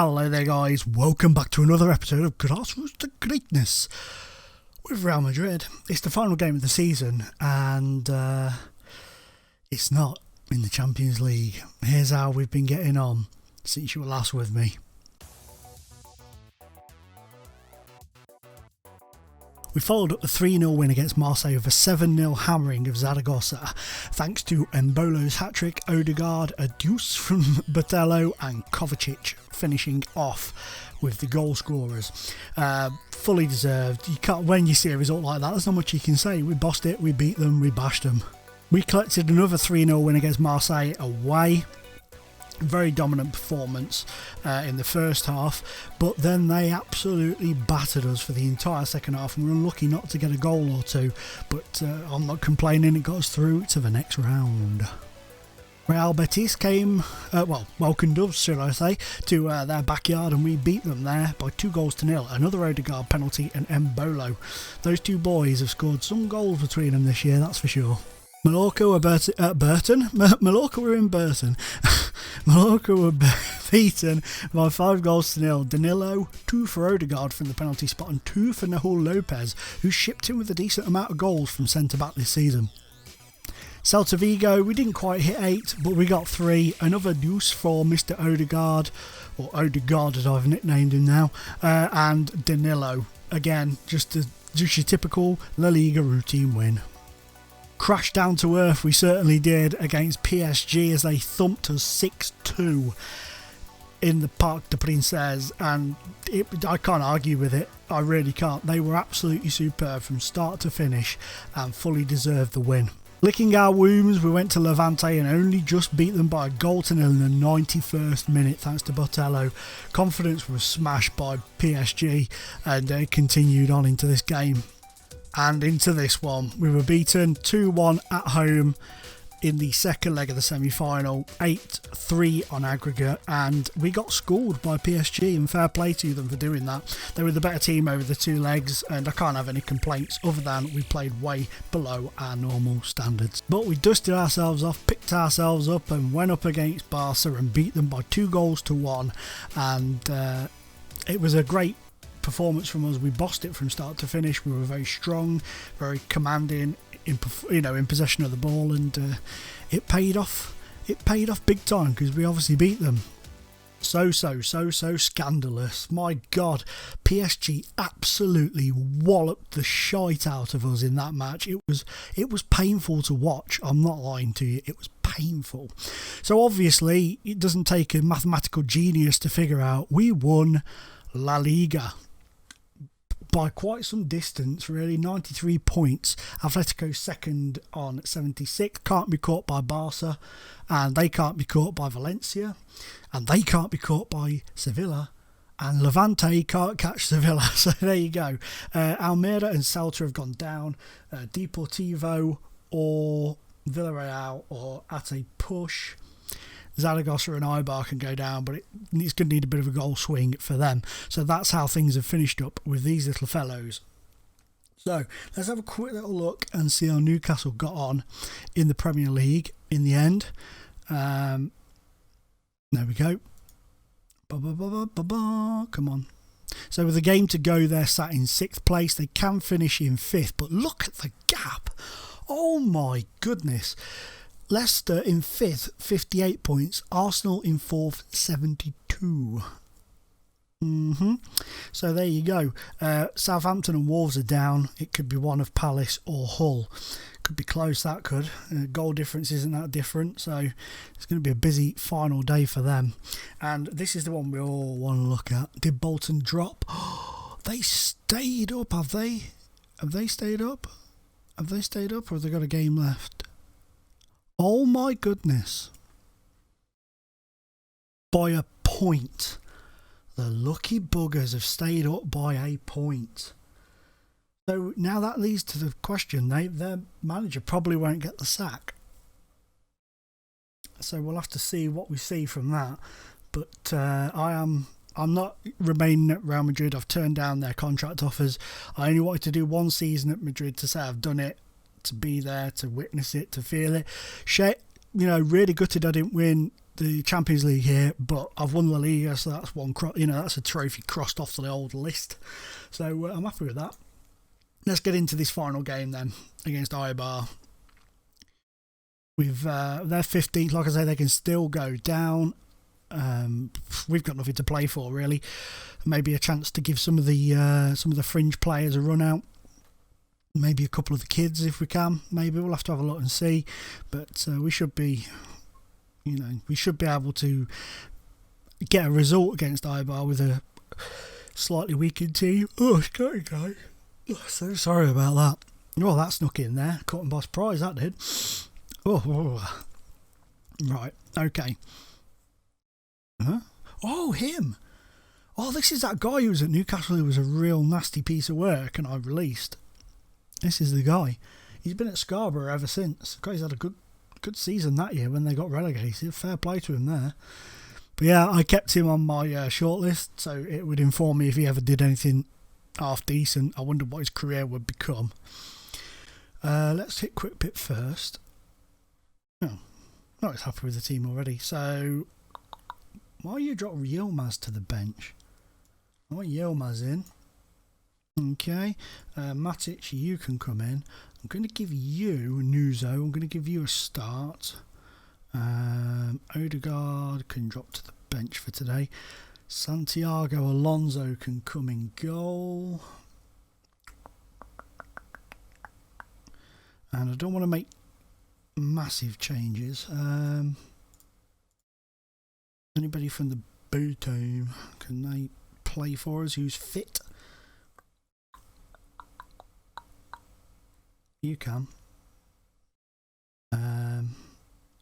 Hello there guys, welcome back to another episode of Grassroots To Greatness with Real Madrid. It's the final game of the season and it's not in the Champions League. Here's how we've been getting on since you were last with me. We followed up the 3-0 win against Marseille with a 7-0 hammering of Zaragoza, thanks to Embolo's hat-trick, Odegaard, a deuce from Botello and Kovacic finishing off with the goal scorers. Fully deserved. You can't, when you see a result like that, there's not much you can say. We bossed it, we beat them, we bashed them. We collected another 3-0 win against Marseille away. Very dominant performance in the first half, but then they absolutely battered us for the entire second half and we were lucky not to get a goal or two, but I'm not complaining, it got us through to the next round. Real Betis came, welcomed us, should I say, to their backyard and we beat them there by 2-0. Another Odegaard penalty and Embolo. Those two boys have scored some goals between them this year, that's for sure. Mallorca were Mallorca were in Burton. Mallorca were beaten by 5-0. Danilo, 2 for Odegaard from the penalty spot and 2 for Nahul Lopez, who shipped in with a decent amount of goals from centre-back this season. Celta Vigo, we didn't quite hit 8, but we got 3. Another deuce for Mr. Odegaard, or Odegaard as I've nicknamed him now, and Danilo. Again, just your typical La Liga routine win. Crashed down to earth, we certainly did, against PSG as they thumped us 6-2 in the Parc des Princes, and I can't argue with it, I really can't. They were absolutely superb from start to finish and fully deserved the win. Licking our wounds, we went to Levante and only just beat them by a 1-0 in the 91st minute thanks to Botello. Confidence was smashed by PSG and they continued on into this game. And into this one, we were beaten 2-1 at home in the second leg of the semi-final, 8-3 on aggregate, and we got schooled by PSG, and fair play to them for doing that. They were the better team over the 2 legs, and I can't have any complaints other than we played way below our normal standards. But we dusted ourselves off, picked ourselves up, and went up against Barca and beat them by 2-1, and it was a great performance from us. We bossed it from start to finish. We were very strong, very commanding in possession of the ball, and it paid off. It paid off big time because we obviously beat them. So scandalous. My God, PSG absolutely walloped the shite out of us in that match. It was painful to watch. I'm not lying to you. It was painful. So obviously it doesn't take a mathematical genius to figure out we won La Liga by quite some distance, really. 93 points. Atletico second on 76. Can't be caught by Barca, and they can't be caught by Valencia, and they can't be caught by Sevilla, and Levante can't catch Sevilla. So there you go. Almeida and Celta have gone down. Deportivo or Villarreal or at a push, Zaragoza and Eibar can go down, but it's going to need a bit of a goal swing for them. So that's how things have finished up with these little fellows. So let's have a quick little look and see how Newcastle got on in the Premier League in the end. There we go. Come on. So with a game to go, they're sat in 6th place. They can finish in 5th, but look at the gap. Oh my goodness. Leicester in 5th, 58 points. Arsenal in 4th, 72. So there you go. Southampton and Wolves are down. It could be one of Palace or Hull. Could be close, that could. Goal difference isn't that different, so it's going to be a busy final day for them. And this is the one we all want to look at. Did Bolton drop? They stayed up, have they? Have they stayed up? Have they stayed up, or have they got a game left? Oh my goodness. By a point. The lucky buggers have stayed up by a point. So now that leads to the question, their manager probably won't get the sack. So we'll have to see what we see from that. But I'm not remaining at Real Madrid. I've turned down their contract offers. I only wanted to do 1 season at Madrid to say I've done it, to be there, to witness it, to feel it. Really gutted I didn't win the Champions League here, but I've won La Liga, so that's one. That's a trophy crossed off the old list. So I'm happy with that. Let's get into this final game then against Eibar. They're 15th. Like I say, they can still go down. We've got nothing to play for really. Maybe a chance to give some of the fringe players a run out. Maybe a couple of the kids if we can. Maybe we'll have to have a look and see. But we should be, we should be able to get a result against Eibar with a slightly weakened team. Oh, Scotty guy. Oh, so sorry about that. Oh, that snuck in there. Cut and boss prize, that did. Oh. Right, okay. Huh? Oh, him. Oh, this is that guy who was at Newcastle who was a real nasty piece of work and I released. This is the guy. He's been at Scarborough ever since. The guy's had a good season that year when they got relegated. Fair play to him there. But yeah, I kept him on my shortlist, so it would inform me if he ever did anything half decent. I wonder what his career would become. Let's hit quick pit first. Oh, not as happy with the team already. So why you drop Yilmaz to the bench? I want Yilmaz in. Okay, Matic, you can come in. I'm going to give you Nuzo. I'm going to give you a start. Odegaard can drop to the bench for today. Santiago Alonso can come in goal. And I don't want to make massive changes. Anybody from the B team, can they play for us who's fit? You can.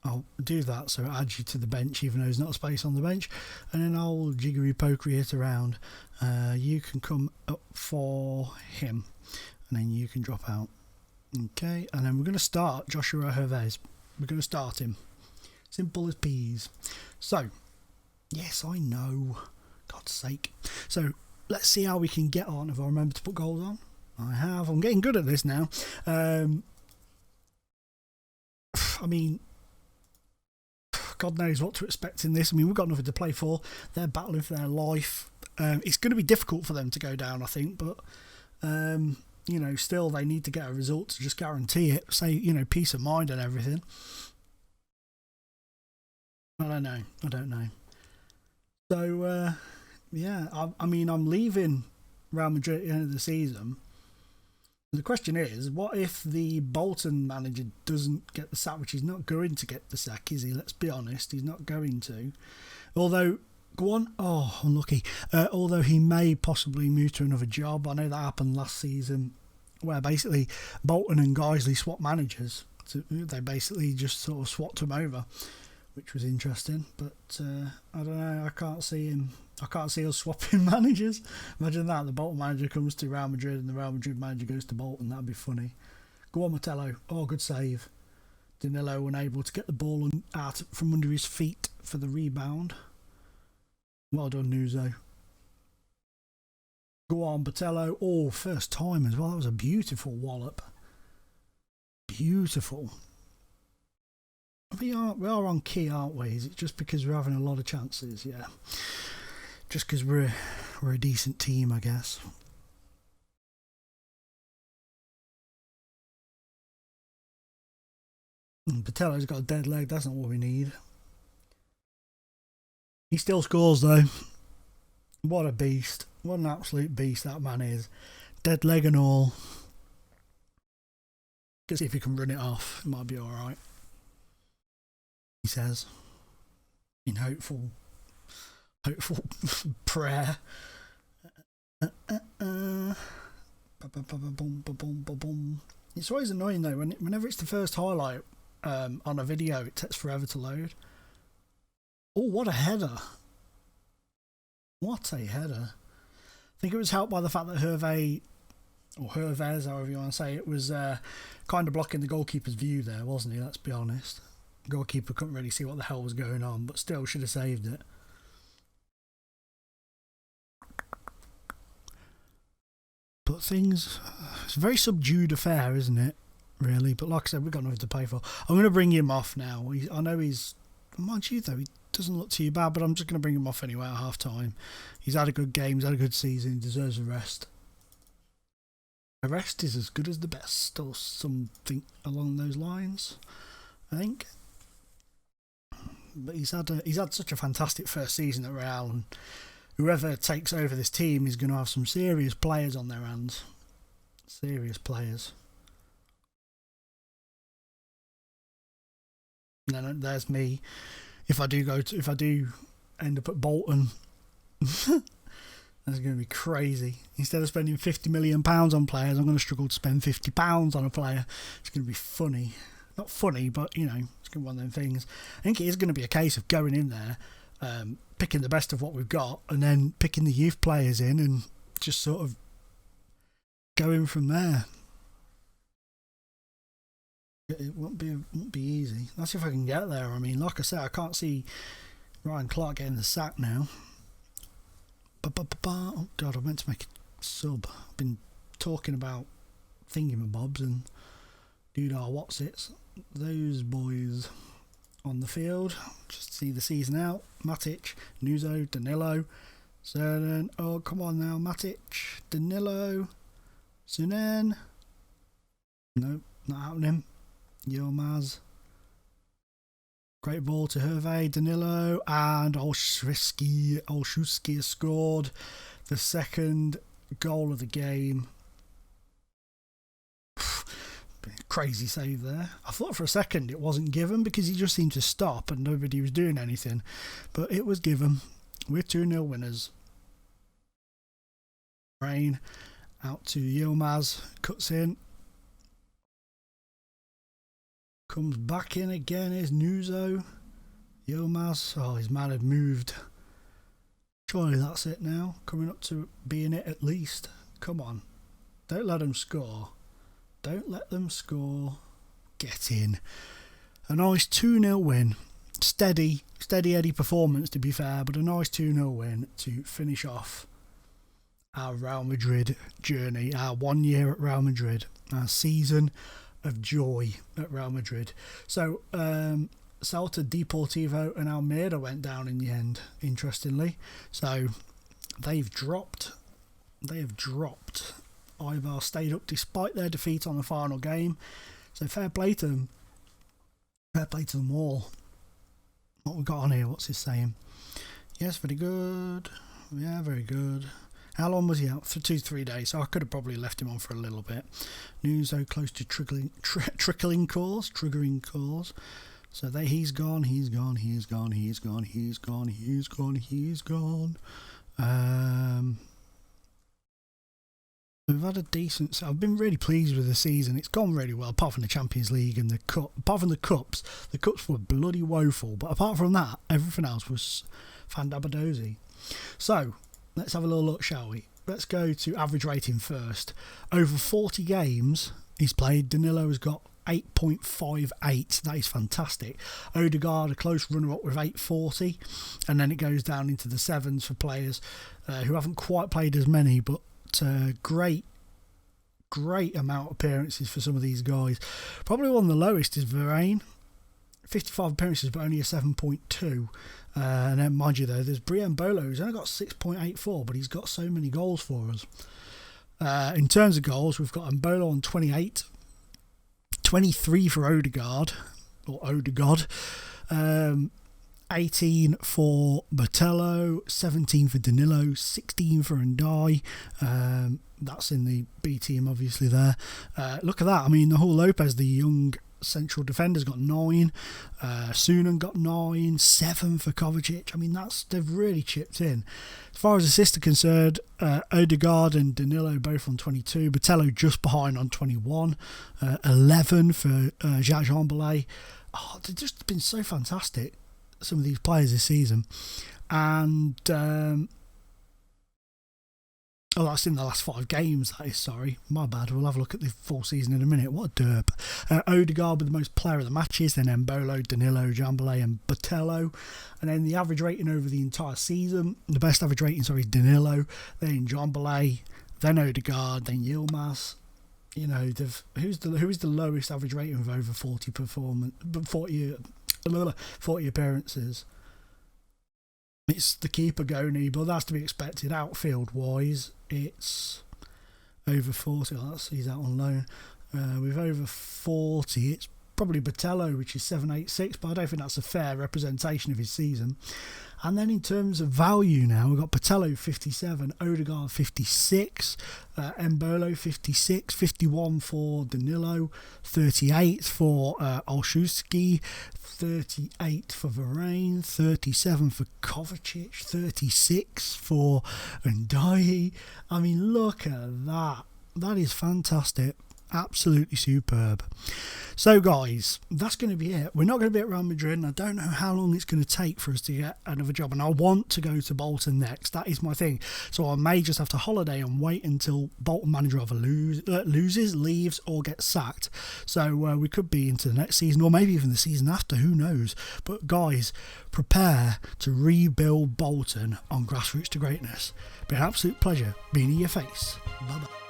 I'll do that so it adds you to the bench even though there's not space on the bench, and then I'll jiggery pokery it around. You can come up for him and then you can drop out. Okay, and then we're going to start Joshua Hervez. We're going to start him. Simple as peas. So, yes, I know. God's sake. So, let's see how we can get on. If I remember to put goals on. I have. I'm getting good at this now. I mean, God knows what to expect in this. I mean, we've got nothing to play for. They're battling for their life. It's going to be difficult for them to go down, I think, but still they need to get a result to just guarantee it. Say, peace of mind and everything. I don't know. So, I'm leaving Real Madrid at the end of the season. The question is, what if the Bolton manager doesn't get the sack, which he's not going to get the sack, is he? Let's be honest, he's not going to. Although, go on. Oh, unlucky. Although he may possibly move to another job. I know that happened last season, where basically Bolton and Guiseley swapped managers. So they basically just sort of swapped him over, which was interesting. But I don't know. I can't see us swapping managers. Imagine that. The Bolton manager comes to Real Madrid and the Real Madrid manager goes to Bolton. That'd be funny. Go on, Martello. Oh, good save. Danilo unable to get the ball out from under his feet for the rebound. Well done, Nuzo. Go on, Botello. Oh, first time as well. That was a beautiful wallop. Beautiful. We are on key, aren't we? Is it just because we're having a lot of chances? Yeah. Just because we're a decent team, I guess. Patello's got a dead leg. That's not what we need. He still scores though. What a beast. What an absolute beast that man is. Dead leg and all. Let's see if he can run it off. It might be alright. He says. In hopeful prayer. It's always annoying though whenever it's the first highlight on a video, it takes forever to load. Oh, what a header! What a header! I think it was helped by the fact that Hervé, or Hervez, however you want to say it, was kind of blocking the goalkeeper's view there, wasn't he? Let's be honest. The goalkeeper couldn't really see what the hell was going on, but still should have saved it. But things, it's a very subdued affair, isn't it? Really, but like I said, we've got nothing to pay for. I'm going to bring him off now. I know he's, mind you though, he doesn't look too bad, but I'm just going to bring him off anyway at half time. He's had a good game, he's had a good season, he deserves a rest. A rest is as good as the best, or something along those lines, I think. But he's had such a fantastic first season at Real, and whoever takes over this team is going to have some serious players on their hands. Serious players. And then there's me. If I do end up at Bolton, that's going to be crazy. Instead of spending £50 million on players, I'm going to struggle to spend £50 on a player. It's going to be funny. Not funny, but, you know, it's going to be one of them things. I think it is going to be a case of going in there, picking the best of what we've got, and then picking the youth players in and just sort of going from there. It won't be easy. That's if I can get there. I mean, like I said, I can't see Ryan Clark getting the sack now. Oh God, I meant to make a sub. I've been talking about thingamabobs and what's it? Those boys on the field. Just see the season out. Matic, Nuzo, Danilo, Cernan. Oh, come on now, Matic, Danilo, Sunen. Nope, not happening. Yilmaz. Great ball to Hervé, Danilo, and Olszewski has scored the second goal of the game. Crazy save there. I thought for a second it wasn't given because he just seemed to stop and nobody was doing anything. But it was given. We're 2-0 winners. Rain out to Yilmaz. Cuts in. Comes back in again. Here's Nuzo. Yilmaz. Oh, his man had moved. Surely that's it now. Coming up to being it at least. Come on. Don't let them score. Don't let them score. Get in. A nice 2-0 win. Steady Eddie performance, to be fair, but a nice 2-0 win to finish off our Real Madrid journey, our 1 year at Real Madrid, our season of joy at Real Madrid. So, Celta, Deportivo and Almeida went down in the end, interestingly. So, they've dropped. Ibar stayed up despite their defeat on the final game. So fair play to them. Fair play to them all. What we got on here? What's this saying? Yes, very good. Yeah, very good. How long was he out? For 2-3 days. So I could have probably left him on for a little bit. Nuzo close to triggering calls. So he's gone. We've had a decent. I've been really pleased with the season. It's gone really well, apart from the Champions League and the cup. Apart from the cups were bloody woeful. But apart from that, everything else was fandabadozy. So let's have a little look, shall we? Let's go to average rating first. Over 40 games he's played, Danilo has got 8.58. That is fantastic. Odegaard, a close runner-up with 8.40, and then it goes down into the sevens for players who haven't quite played as many, but great amount of appearances for some of these guys. Probably one of the lowest is Varane, 55 appearances but only a 7.2. And then mind you though, there's Brian Bolo who's only got 6.84, but he's got so many goals for us. In terms of goals, we've got Mbolo on 28, 23 for Odegaard, 18 for Botello, 17 for Danilo, 16 for Ndai. That's in the B team, obviously, there. Look at that. I mean, the whole Lopez, the young central defender's got 9. Sunan got 9, 7 for Kovacic. I mean, they've really chipped in. As far as assists are concerned, Odegaard and Danilo both on 22. Botello just behind on 21. 11 for Jacques Jamboulet. Oh, they've just been so fantastic, some of these players this season. And that's in the last 5 games, that is, sorry, my bad. We'll have a look at the full season in a minute. What a derp. Odegaard with the most player of the matches, then Mbolo, Danilo, Jamboulet and Botello. And then the average rating over the entire season, the best average rating, sorry, is Danilo, then Jamboulet, then Odegaard, then Yilmaz. You know, who is the lowest average rating with over 40 appearances? It's the keeper Goni, but that's to be expected. Outfield wise, it's over 40. Oh, he's out on loan. With over 40, it's probably Botello, which is 786, but I don't think that's a fair representation of his season. And then in terms of value now, we've got Botello 57, Odegaard 56, Embolo 56, 51 for Danilo, 38 for Olszewski, 38 for Varane, 37 for Kovacic, 36 for Ndiaye. I mean, look at that. That is fantastic. Absolutely superb. So guys, that's going to be it. We're not going to be at Real Madrid, and I don't know how long it's going to take for us to get another job, and I want to go to Bolton next. That is my thing. So I may just have to holiday and wait until Bolton manager either loses, leaves, or gets sacked. So we could be into the next season, or maybe even the season after, who knows. But guys, prepare to rebuild Bolton on Grassroots to Greatness. It's been an absolute pleasure being in your face. Bye bye.